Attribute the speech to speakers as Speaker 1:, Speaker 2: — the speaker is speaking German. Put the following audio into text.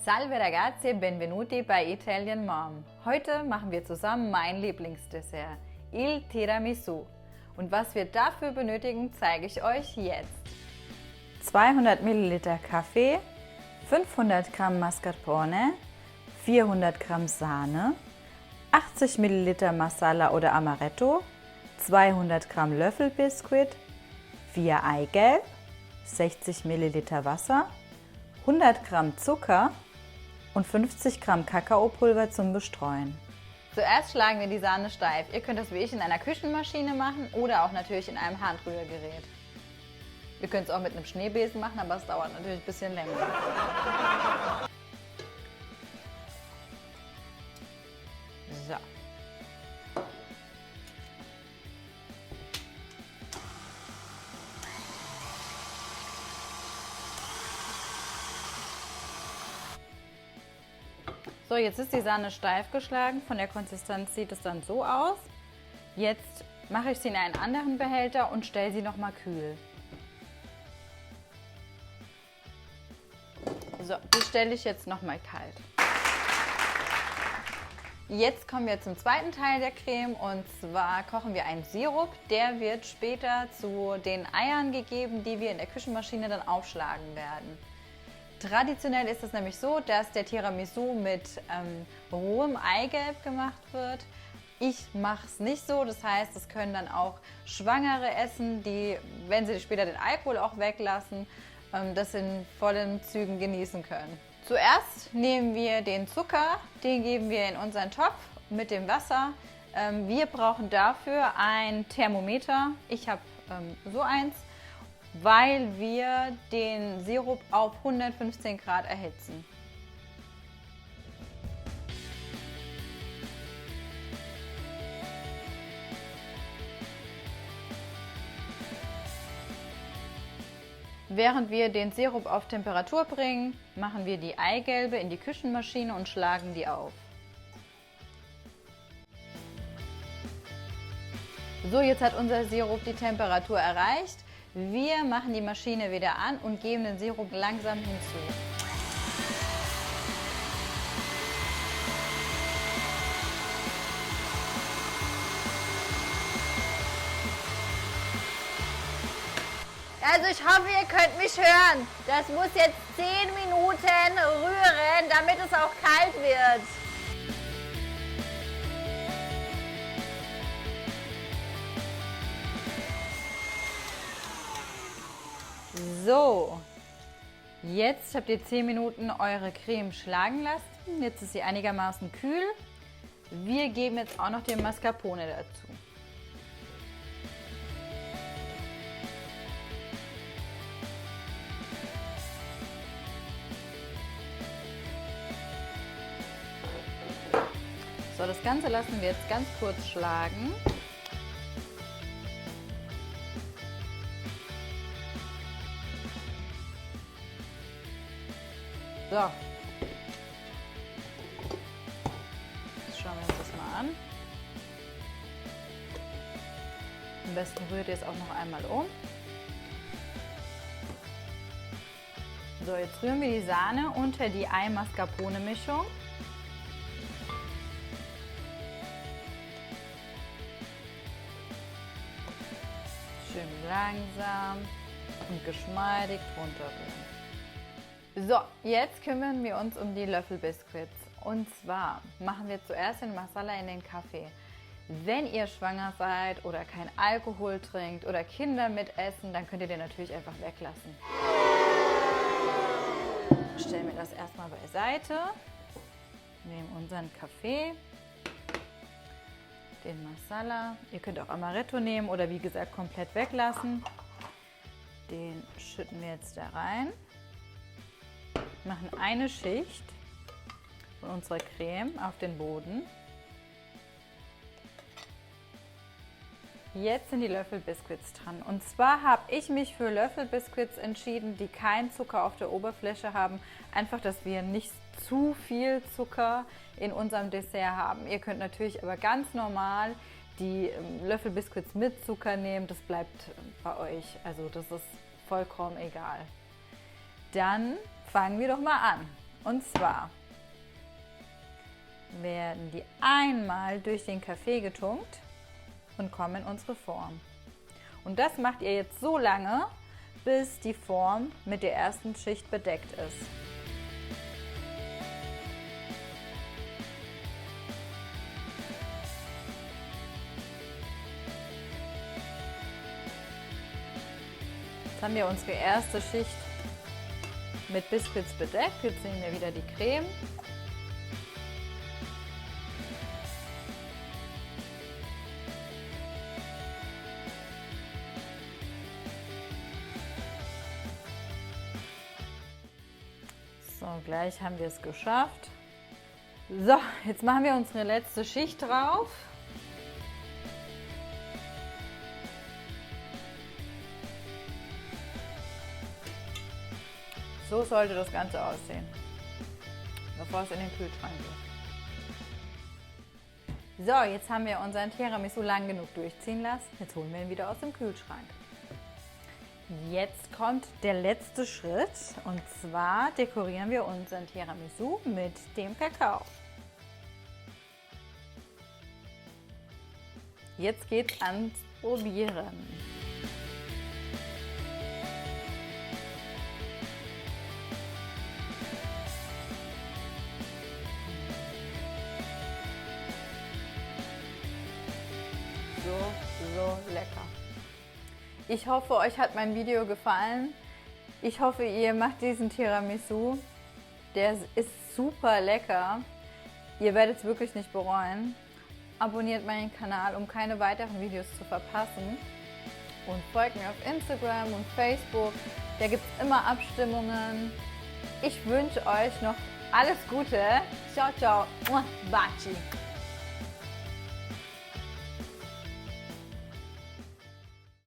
Speaker 1: Salve ragazzi e benvenuti bei Italian Mom. Heute machen wir zusammen mein Lieblingsdessert, il Tiramisu. Und was wir dafür benötigen, zeige ich euch jetzt. 200 ml Kaffee, 500 Gramm Mascarpone, 400 Gramm Sahne, 80 ml Masala oder Amaretto, 200 Gramm Löffelbiskuit, 4 Eigelb, 60 ml Wasser, 100 Gramm Zucker und 50 Gramm Kakaopulver zum Bestreuen. Zuerst schlagen wir die Sahne steif. Ihr könnt das wie ich in einer Küchenmaschine machen oder auch natürlich in einem Handrührgerät. Ihr könnt es auch mit einem Schneebesen machen, aber es dauert natürlich ein bisschen länger. So. So, jetzt ist die Sahne steif geschlagen. Von der Konsistenz sieht es dann so aus. Jetzt mache ich sie in einen anderen Behälter und stelle sie nochmal kühl. So, die stelle ich jetzt nochmal kalt. Jetzt kommen wir zum zweiten Teil der Creme und zwar kochen wir einen Sirup. Der wird später zu den Eiern gegeben, die wir in der Küchenmaschine dann aufschlagen werden. Traditionell ist es nämlich so, dass der Tiramisu mit rohem Eigelb gemacht wird. Ich mache es nicht so, das heißt, es können dann auch Schwangere essen, die, wenn sie später den Alkohol auch weglassen, das in vollen Zügen genießen können. Zuerst nehmen wir den Zucker, den geben wir in unseren Topf mit dem Wasser. Wir brauchen dafür ein Thermometer, ich habe so eins, weil wir den Sirup auf 115 Grad erhitzen. Während wir den Sirup auf Temperatur bringen, machen wir die Eigelbe in die Küchenmaschine und schlagen die auf. So, jetzt hat unser Sirup die Temperatur erreicht. Wir machen die Maschine wieder an und geben den Sirup langsam hinzu. Also ich hoffe, ihr könnt mich hören. Das muss jetzt 10 Minuten rühren, damit es auch kalt wird. So, jetzt habt ihr 10 Minuten eure Creme schlagen lassen. Jetzt ist sie einigermaßen kühl. Wir geben jetzt auch noch den Mascarpone dazu. So, das Ganze lassen wir jetzt ganz kurz schlagen. So, jetzt schauen wir uns das mal an. Am besten rührt ihr es auch noch einmal um. So, jetzt rühren wir die Sahne unter die Ei-Mascarpone-Mischung. Schön langsam und geschmeidig runterrühren. So, jetzt kümmern wir uns um die Löffelbiskuits. Und zwar machen wir zuerst den Masala in den Kaffee. Wenn ihr schwanger seid oder kein Alkohol trinkt oder Kinder mitessen, dann könnt ihr den natürlich einfach weglassen. Stellen wir das erstmal beiseite. Nehmen unseren Kaffee, den Masala. Ihr könnt auch Amaretto nehmen oder wie gesagt komplett weglassen. Den schütten wir jetzt da rein. Machen eine Schicht von unserer Creme auf den Boden. Jetzt sind die Löffelbiskuits dran. Und zwar habe ich mich für Löffelbiskuits entschieden, die keinen Zucker auf der Oberfläche haben. Einfach, dass wir nicht zu viel Zucker in unserem Dessert haben. Ihr könnt natürlich aber ganz normal die Löffelbiskuits mit Zucker nehmen. Das bleibt bei euch. Also das ist vollkommen egal. Dann fangen wir doch mal an. Und zwar werden die einmal durch den Kaffee getunkt und kommen in unsere Form. Und das macht ihr jetzt so lange, bis die Form mit der ersten Schicht bedeckt ist. Jetzt haben wir unsere erste Schicht mit Biscuits bedeckt. Jetzt nehmen wir wieder die Creme. So, gleich haben wir es geschafft. So, jetzt machen wir unsere letzte Schicht drauf. So sollte das Ganze aussehen, bevor es in den Kühlschrank geht. So, jetzt haben wir unseren Tiramisu lang genug durchziehen lassen. Jetzt holen wir ihn wieder aus dem Kühlschrank. Jetzt kommt der letzte Schritt und zwar dekorieren wir unseren Tiramisu mit dem Kakao. Jetzt geht's ans Probieren. So lecker. Ich hoffe, euch hat mein Video gefallen. Ich hoffe, ihr macht diesen Tiramisu. Der ist super lecker. Ihr werdet es wirklich nicht bereuen. Abonniert meinen Kanal, um keine weiteren Videos zu verpassen. Und folgt mir auf Instagram und Facebook. Da gibt es immer Abstimmungen. Ich wünsche euch noch alles Gute. Ciao, ciao. Baci.